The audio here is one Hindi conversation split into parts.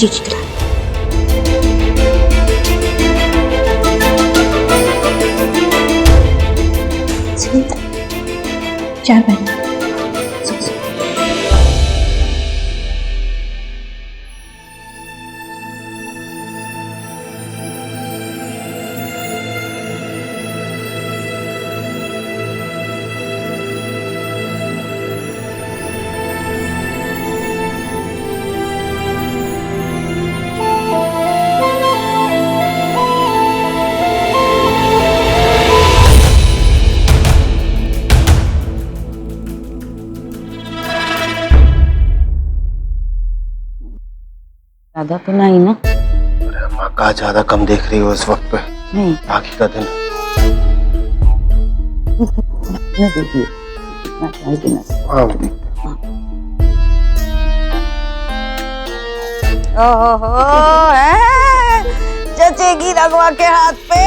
चीज खिला। चाय बना। ज्यादा तो नहीं ना? अरे अम्मा कहाँ ज्यादा कम देख रही हो इस वक्त पे? नहीं, बाकी का दिन मैं देखिए कितना चाय देना। हाँ। ओहो, जचेगी रघुआ के हाथ पे।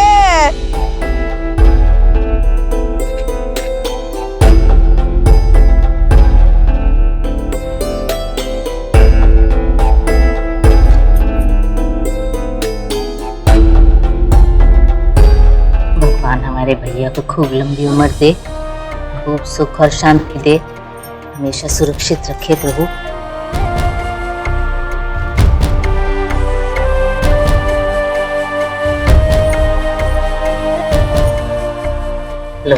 भगवान हमारे भैया को खूब लंबी उम्र दे, खूब सुख और शांति दे, हमेशा सुरक्षित रखे प्रभु। लो,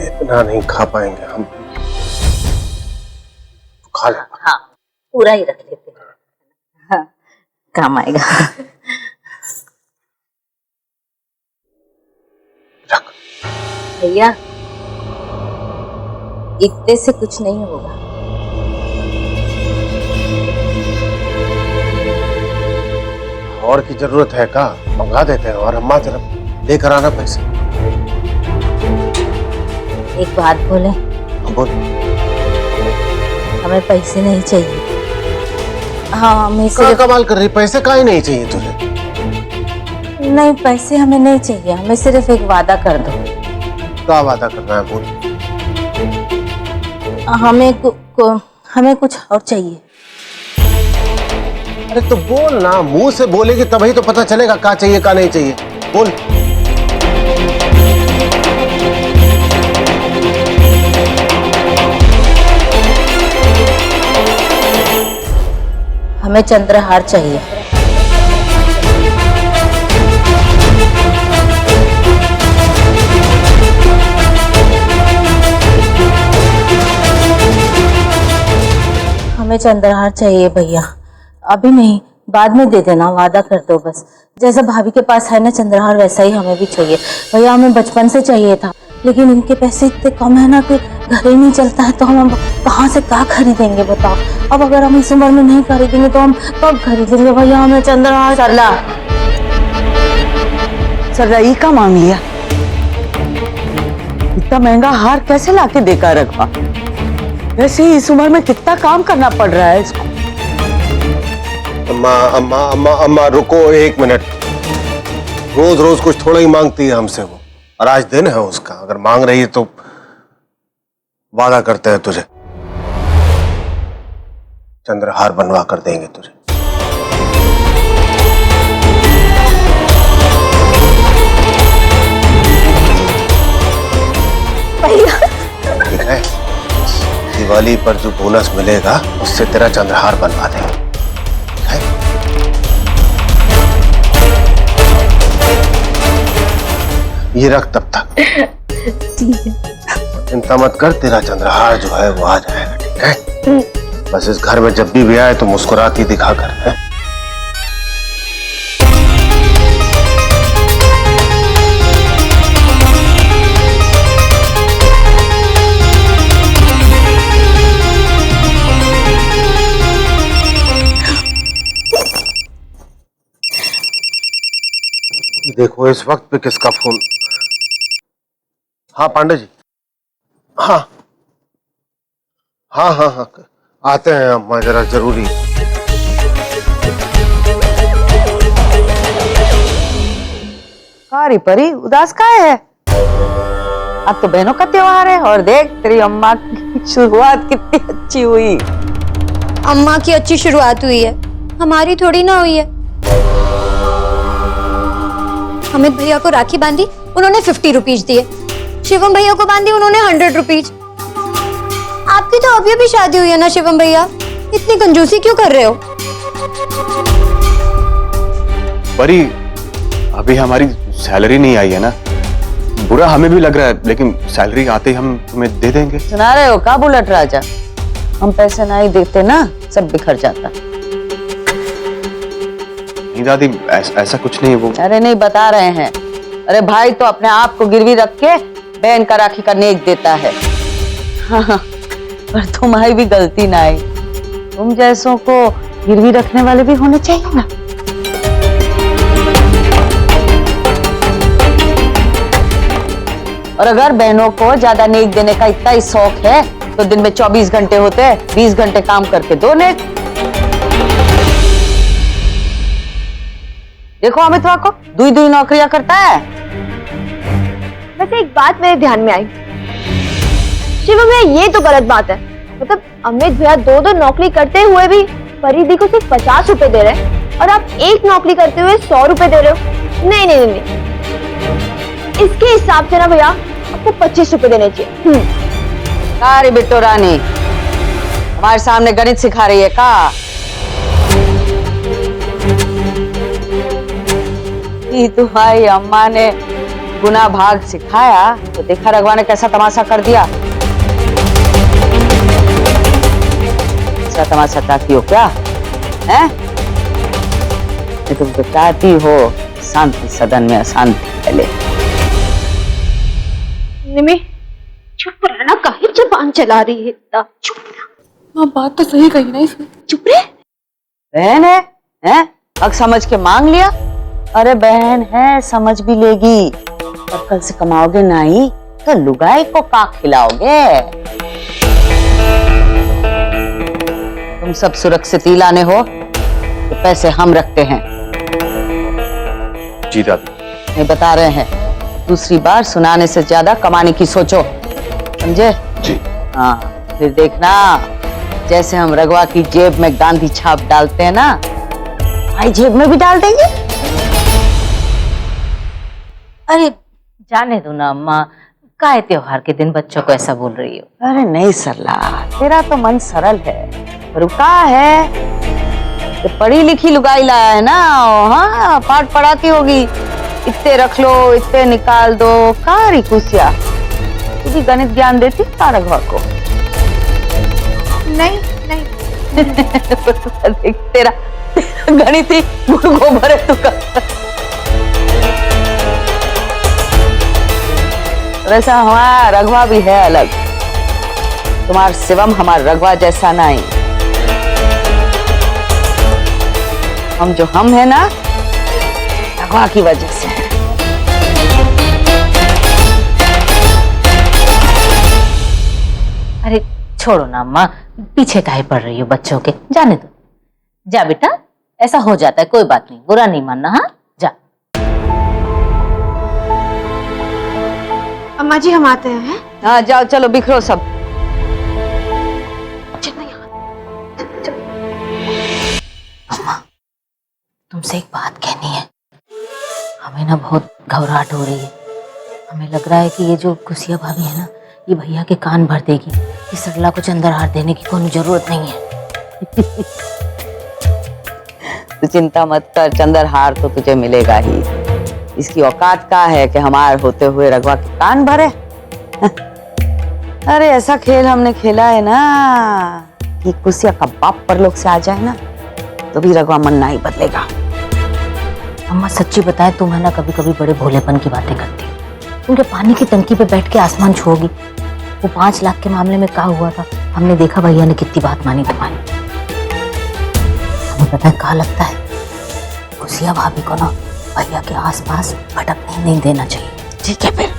इतना नहीं खा पाएंगे हम, खा ले। हाँ, पूरा ही रख लेते हैं। हाँ, काम आएगा। रख। भैया, इतने से कुछ नहीं होगा। और की जरूरत है का? मंगा देते हैं। और अम्मा जरा लेकर आना पैसे। एक बात बोले? बोल। हमें पैसे नहीं चाहिए। हाँ, हमें क्या कमाल कर रही? पैसे काहे नहीं चाहिए तुझे? नहीं, पैसे हमें नहीं चाहिए, हमें सिर्फ एक वादा कर दो। क्या वादा करना है? बोल। हमें कुछ और चाहिए। अरे तो बोल ना, मुंह से बोलेगी तभी तो पता चलेगा क्या चाहिए क्या नहीं चाहिए। बोल। हमें चंद्रहार चाहिए। हमें चंद्रहार चाहिए भैया, अभी नहीं, बाद में दे देना, वादा कर दो बस। जैसा भाभी के पास है ना चंद्रहार, वैसा ही हमें भी चाहिए भैया। हमें बचपन से चाहिए था, लेकिन इनके पैसे इतने कम है ना कि घर ही नहीं चलता है, तो हम कहाँ से क्या खरीदेंगे बताओ। अब अगर हम इस उम्र में नहीं खरीदेंगे तो हम कब खरीदेंगे भैया? हमें चंद्रहार। सरला ई का मांग लिया? इतना महंगा हार कैसे लाके देकर रखा? वैसे ही इस उम्र में कितना काम करना पड़ रहा है इसको। अम्मा अम्मा अम्मा अम्मा रुको एक मिनट। रोज रोज कुछ थोड़ा ही मांगती है हमसे वो, और आज दिन है उसका। अगर मांग रही है तो वादा करते हैं तुझे, चंद्रहार बनवा कर देंगे तुझे। ठीक है, दिवाली पर जो बोनस मिलेगा उससे तेरा चंद्रहार बनवा देंगे। ठीक है? ये रख तब तक। ठीक है। चिंता मत कर, तेरा चंद्रहार जो है वो आ जाएगा। ठीक है? बस इस घर में जब भी आए तो मुस्कुराती दिखा कर है? देखो इस वक्त पे किसका फोन। हाँ पांडे जी। हाँ हाँ हाँ हाँ, आते हैं अम्मा, जरा जरूरी। कारी परी उदास का है? अब तो बहनों का त्योहार है, और देख तेरी अम्मा की शुरुआत कितनी अच्छी हुई। अम्मा की अच्छी शुरुआत हुई है, हमारी थोड़ी ना हुई है। अमित भैया को राखी बांधी, उन्होंने 50 रुपीज दिए। शिवम भैया को बांधी, उन्होंने 100 रुपीज। आपकी तो अभी अभी शादी हुई है ना शिवम भैया, इतनी कंजूसी क्यों कर रहे हो? परी, अभी हमारी सैलरी नहीं आई है ना। बुरा हमें भी लग रहा है, लेकिन सैलरी आते ही हम तुम्हें दे देंगे। सुना रहे हो का बुलेट राजा? हम पैसे नहीं देते ना, सब बिखर जाता। नहीं दादी, ऐसा कुछ नहीं है वो। अरे नहीं, बता रहे हैं। अरे भाई तो अपने आप को गिरवी रख के बहन का राखी का नेक देता है। हाँ, पर तुम्हारी भी गलती ना आई। तुम जैसों को गिरवी रखने वाले भी होने चाहिए ना। और अगर बहनों को ज्यादा नेक देने का इतना ही शौक है तो दिन में 24 घंटे होते हैं, 20 घंटे काम करके दो नेक। देखो अमित को दुई दुई नौकरियां करता है। वैसे एक बात मेरे ध्यान में आई, शिवम भैया ये तो गलत बात है। मतलब अमित भैया 2-2 नौकरी करते हुए भी परिधि को सिर्फ 50 रुपए दे रहे हैं और आप एक नौकरी करते हुए 100 रुपए दे रहे हो। नहीं नहीं नहीं, नहीं। इसके हिसाब से ना भैया आपको 25 रुपए देने चाहिए। अरे बिट्टो रानी, हमारे सामने गणित सिखा रही है का? तुम्हारी अम्मा ने गुना भाग सिखाया तो देखा रघवा ने कैसा तमाशा कर दिया। ऐसा तमाशा चाहती हो क्या? हैं? तुम तो चाहती हो शांति सदन में अशांति फैले। निमी चुप रहना, काहे जुबान चला रही है इतना? चुप रह। बात तो सही कही ना इसने। चुप रह। बहन है, हैं? हक समझ के मांग लिया। अरे बहन है, समझ भी लेगी। और कल से कमाओगे नहीं तो लुगाई को का खिलाओगे? तुम सब सुरक्षित ही लाने हो तो पैसे हम रखते हैं। जी दादी। नहीं, बता रहे हैं, दूसरी बार सुनाने से ज्यादा कमाने की सोचो, समझे? जी। हाँ, फिर देखना जैसे हम रघवा की जेब में गांधी छाप डालते हैं ना, भाई जेब में भी डाल देंगे। अरे जाने दो ना अम्मा, काहे त्योहार के दिन बच्चों को ऐसा बोल रही हो? अरे नहीं सरला, तेरा तो मन सरल है, पर का है तो पढ़ी लिखी लुगाई लाया है ना। हाँ, पाठ पढ़ाती होगी, इतने रख लो, इतने निकाल दो, का रिकुसिया? तू भी गणित ज्ञान देती का रघवा को? नहीं नहीं। देख तेरा गणित ही गुड़ गोबर है तू का। वैसा हमारा रघवा भी है अलग। तुम्हारा शिवम हमारा रघवा जैसा नहीं। हम जो हम है ना, रघवा की वजह से। अरे छोड़ो ना अम्मा, पीछे काहे पड़ रही हो बच्चों के? जाने दो। जा बेटा, ऐसा हो जाता है, कोई बात नहीं, बुरा नहीं मानना। हाँ जा। अम्मा जी हम आते हैं। हाँ जाओ, चलो बिखरो सब। अम्मा, तुमसे एक बात कहनी है। हमें ना बहुत घबराहट हो रही है। हमें लग रहा है कि ये जो कुसिया भाभी है ना, ये भैया के कान भर देगी। कि सरला को चंद्रहार देने की कोई जरूरत नहीं है। तू चिंता मत कर, चंद्रहार तो तुझे मिलेगा ही। इसकी औकात का है कि हमारे होते हुए रघवा के कान भरे। अरे ऐसा खेल हमने खेला है ना कि कुसिया का बाप परलोक से आ जाए ना तो भी रघवा मन नहीं बदलेगा। अम्मा सच्ची बताए, तुम है ना कभी कभी बड़े भोलेपन की बातें करती हो। उनके पानी की टंकी पे बैठ के आसमान छूओगी। वो 5 लाख के मामले में क्या हुआ था, हमने देखा भैया ने कितनी बात मानी तुम्हारी। हमें पता है क्या लगता है, कुसिया भाभी को ना भैया के आसपास भटकने नहीं देना चाहिए। ठीक है फिर।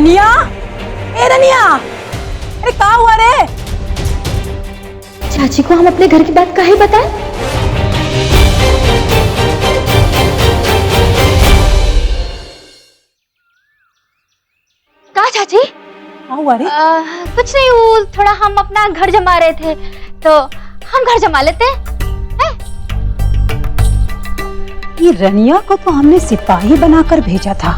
रनिया, ए रनिया, अरे कहाँ हुआ रे? चाची को हम अपने घर की बात काहे बताएं? कहा चाची? कहाँ हुआ रे? कुछ नहीं, वो थोड़ा हम अपना घर जमा रहे थे, तो हम घर जमा लेते हैं। ये रनिया को तो हमने सिपाही बनाकर भेजा था,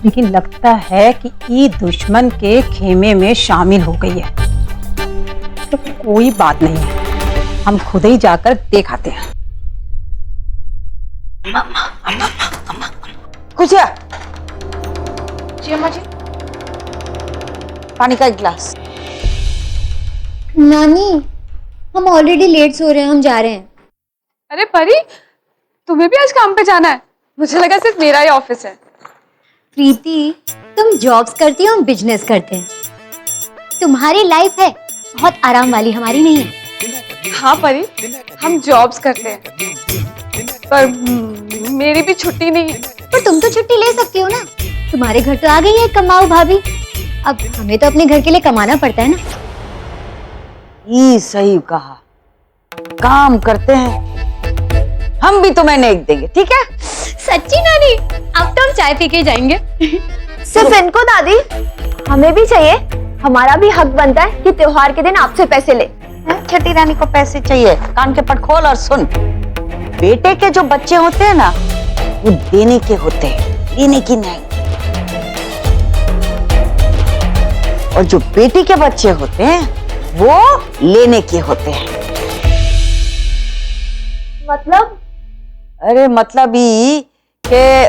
लेकिन लगता है कि ये दुश्मन के खेमे में शामिल हो गई है। तो कोई बात नहीं है, हम खुद ही जाकर देख आते हैं। कुछ जी अम्मा जी, पानी का एक गिलास। नानी, हम ऑलरेडी लेट सो रहे हैं, हम जा रहे हैं। अरे परी, तुम्हें भी आज काम पे जाना है? मुझे लगा सिर्फ मेरा ही ऑफिस है। प्रीति, तुम जॉब्स करती हो, हम बिजनेस करते हैं। तुम्हारी लाइफ है बहुत आराम वाली, हमारी नहीं है। हाँ परी, हम जॉब्स करते हैं, पर मेरी भी छुट्टी नहीं है। पर तुम तो छुट्टी ले सकती हो ना, तुम्हारे घर तो आ गई है कमाऊ भाभी। अब हमें तो अपने घर के लिए कमाना पड़ता है ना। ये सही कहा, काम करते हैं, हम भी तुम्हें नेक देंगे, ठीक है? सच्ची नानी, अब तो हम चाय पी के जाएंगे। सिर्फ इनको दादी, हमें भी चाहिए। हमारा भी हक बनता है कि त्योहार के दिन आपसे पैसे ले। छठी रानी को पैसे चाहिए? कान के पट खोल और सुन, बेटे के जो बच्चे होते हैं ना, वो देने के होते हैं, लेने की नहीं। और जो बेटी के बच्चे होते हैं, वो लेने के होते हैं। मतलब? अरे मतलब ही कि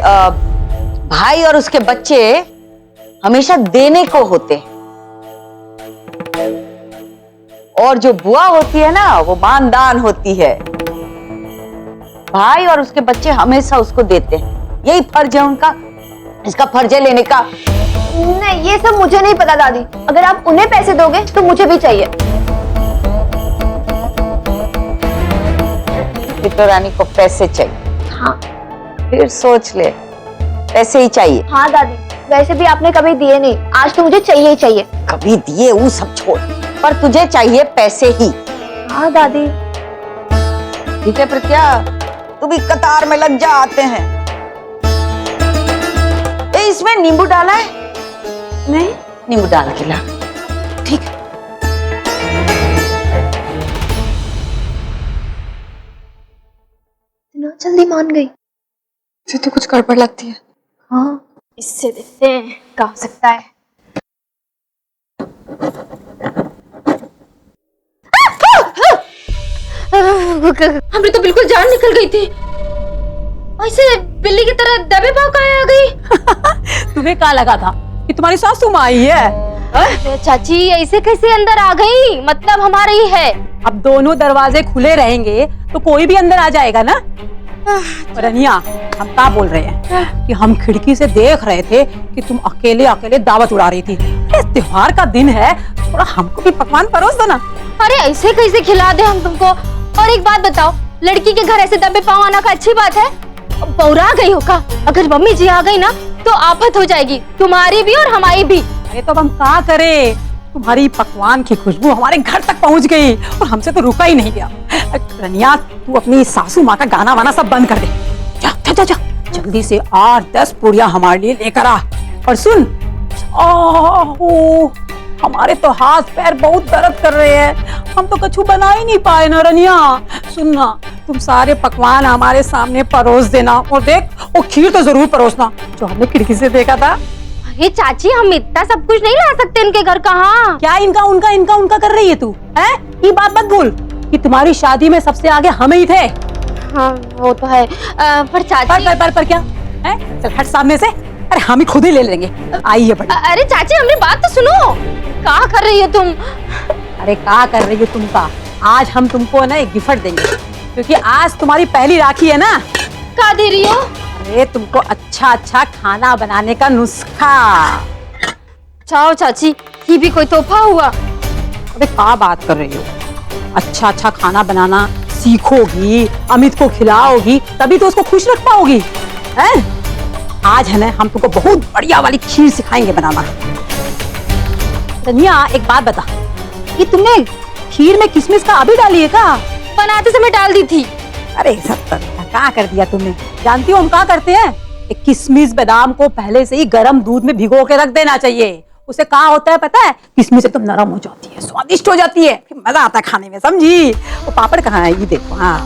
भाई और उसके बच्चे हमेशा देने को होते हैं, और जो बुआ होती है ना, वो मानदान होती है। भाई और उसके बच्चे हमेशा उसको देते हैं, यही फर्ज है उनका, इसका फर्ज है लेने का। नहीं, ये सब मुझे नहीं पता दादी। अगर आप उन्हें पैसे दोगे तो मुझे भी चाहिए। तो रानी को पैसे चाहिए? हाँ। फिर सोच ले, पैसे ही चाहिए? हाँ दादी, वैसे भी आपने कभी दिए नहीं, आज तो मुझे चाहिए ही चाहिए। कभी दिए वो सब छोड़, पर तुझे चाहिए पैसे ही। हाँ दादी। ठीक है प्रत्या, तू भी कतार में लग जा, आते हैं। इसमें नींबू डाला है? नहीं। नींबू डाल के ला, ठीक है? इतना जल्दी मान गई? मुझे तो कुछ गड़बड़ लगती है। हाँ, इससे देखते हैं क्या हो सकता है। हमने तो बिल्कुल जान निकल गई थी, ऐसे बिल्ली की तरह दबे पाँव कहाँ आ गई? तुम्हें क्या लगा था कि तुम्हारी सासू माँ आई है? चाची ऐसे कैसे अंदर आ गई? मतलब हमारा ही है। अब दोनों दरवाजे खुले रहेंगे तो कोई भी अंदर आ जाएगा ना। रनिया, हम क्या बोल रहे हैं कि हम खिड़की से देख रहे थे कि तुम अकेले अकेले दावत उड़ा रही थी। त्योहार का दिन है, थोड़ा हमको भी पकवान परोस दो ना। अरे ऐसे कैसे खिला दे हम तुमको? और एक बात बताओ, लड़की के घर ऐसे दबे पाँव आना का अच्छी बात है? बौरा गई हो का? अगर मम्मी जी आ गई ना तो आफत हो जाएगी, तुम्हारी भी और हमारी भी। ये तो हम क्या करें, तुम्हारी पकवान की खुशबू हमारे घर तक पहुंच गई और हमसे तो रुका ही नहीं गया। रनिया, तू अपनी सासू माँ का गाना वाना सब बंद कर दे। जा जा जा, जा। जल्दी से 8-10 पूड़ियाँ हमारे लिए लेकर आ। और सुन, हमारे तो हाथ पैर बहुत दर्द कर रहे हैं, हम तो कछु बना ही नहीं पाए ना। रनिया सुन ना, तुम सारे पकवान हमारे सामने परोस देना, और देख वो खीर तो जरूर परोसना जो हमने खिड़की से देखा था। अरे चाची, हम इतना सब कुछ नहीं ला सकते इनके घर। कहाँ? क्या इनका उनका कर रही है तू? है ये बात मत भूल कि तुम्हारी शादी में सबसे आगे हम ही थे। हाँ वो तो है, पर चाची पर क्या है? चल हट सामने से। अरे हम ही खुद ही ले लेंगे। आइए बड़ी। अरे चाची, हमारी बात तो सुनो। क्या कर रही हो तुम? अरे क्या कर रही हो तुम का? आज हम तुमको ना एक गिफ्ट देंगे, क्योंकि आज तुम्हारी पहली राखी है ना। क्या दे रही हो? अरे तुमको अच्छा अच्छा खाना बनाने का नुस्खा। चाओ चाची, ये भी कोई तोहफा हुआ? अरे क्या बात कर रही हो? अच्छा अच्छा खाना बनाना सीखोगी, अमित को खिलाओगी, तभी तो उसको खुश रख पाओगी। हैं? आज है ना हम तुमको बहुत बढ़िया वाली खीर सिखाएंगे बनाना। रनिया एक बात बता, कि तुमने खीर में किशमिश का अभी डाली है क्या? बनाते समय डाल दी थी। अरे सब क्या कर दिया तुमने? जानती हो हम क्या करते हैं? एक किशमिश बादाम को पहले से ही गर्म दूध में भिगो के रख देना चाहिए। उसे क्या होता है पता है? किशमिश एकदम नरम हो जाती है, स्वादिष्ट हो जाती है, फिर मजा आता है खाने में, समझी? वो पापड़ कहाँ है ये देखो। हाँ,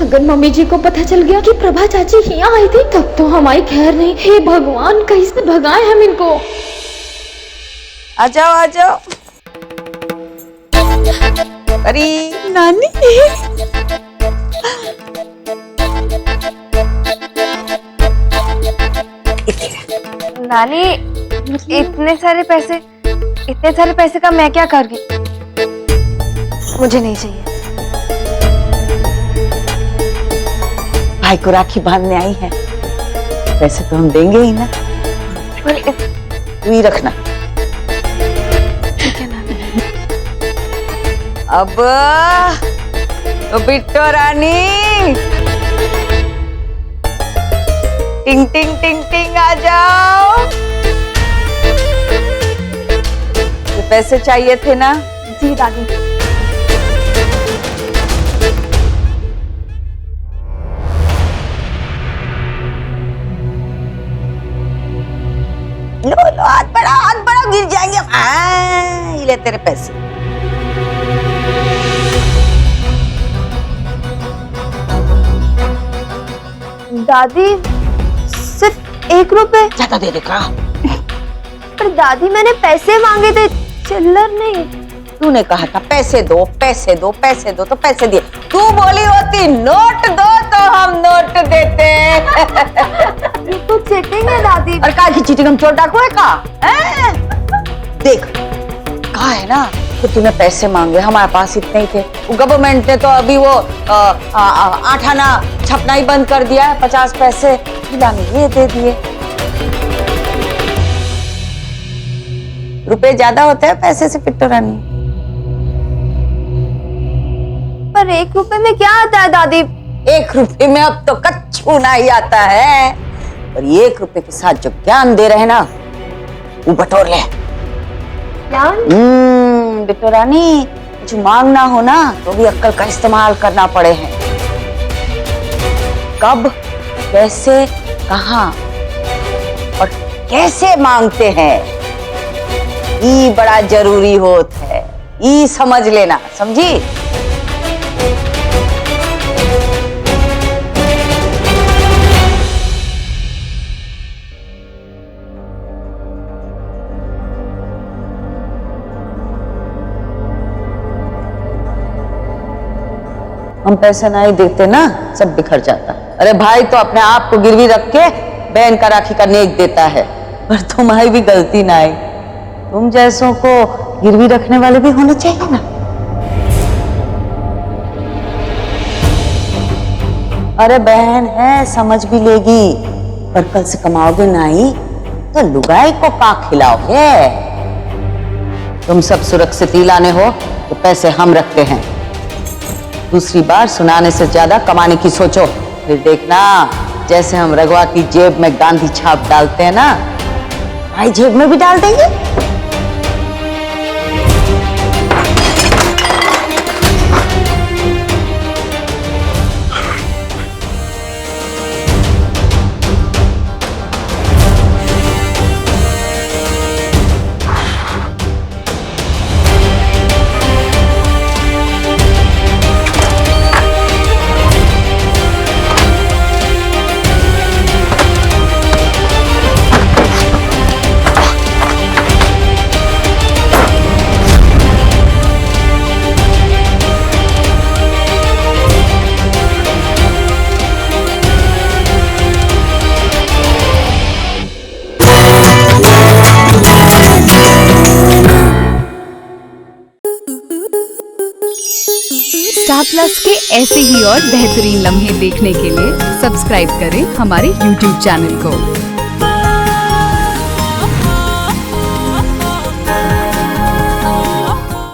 अगर मम्मी जी को पता चल गया कि प्रभा चाची यहाँ आई थी तब तो हमारी खैर नहीं। हे भगवान, कहीं से भगाए हम इनको। आ जाओ आ जाओ। परी नानी नानी, इतने सारे पैसे का मैं क्या करूँगी? मुझे नहीं चाहिए। भाई को राखी बांधने आई है, पैसे तो हम देंगे ही ना। पर तू ही रखना। ठीक है नानी। अब तो बिट्टो रानी, टिंग टिंग टिंग टिंग आ जाओ। ये पैसे चाहिए थे ना? जी दादी। लो हाथ बढ़ाओ, गिर जाएंगे। ये ले तेरे पैसे। दादी सिर्फ 1 रुपए? ज्यादा दे देगा। पर दादी मैंने पैसे मांगे थे, चिल्लर नहीं। तूने कहा था पैसे दो पैसे दो पैसे दो, तो पैसे दिए। तू बोली होती नोट दो तो हम नोट देते। ये तो चीटिंग है दादी। और का की चीटिंग? हम चोर डाकू है का? देख कहा है ना, तो तूने पैसे मांगे, हमारे पास इतने ही थे। गवर्नमेंट ने तो अभी वो 8 आना छपना ही बंद कर दिया है। 50 पैसे ये दे दिए। रुपए ज्यादा होते हैं पैसे से पिट्टो रानी। पर 1 रुपए में क्या आता है दादी? 1 रुपए में अब तो कच्चू नहीं आता है। और 1 रुपए के साथ जो ज्ञान दे रहे हैं ना, वो बटोर ले। बिट्टो रानी, कुछ मांगना हो ना तो भी अक्ल का इस्तेमाल करना पड़े हैं। कब, कैसे, कहां और कैसे मांगते हैं, ये बड़ा जरूरी होता है। ये समझ लेना, समझी? हम पैसे नहीं देते ना, सब बिखर जाता। अरे भाई तो अपने आप को गिरवी रख के बहन का राखी का नेक देता है, पर तुम्हारी भी गलती ना आई। तुम जैसों को गिरवी रखने वाले भी होने चाहिए ना। अरे बहन है, समझ भी लेगी, पर कल से कमाओगे नहीं तो लुगाई को का खिलाओगे? तुम सब सुरक्षित ही लाने हो तो पैसे हम रखते हैं। दूसरी बार सुनाने से ज्यादा कमाने की सोचो, फिर देखना जैसे हम रघुआ की जेब में गांधी छाप डालते हैं ना, भाई जेब में भी डाल देंगे। स्टार प्लस के ऐसे ही और बेहतरीन लम्हे देखने के लिए सब्सक्राइब करें हमारे YouTube चैनल को।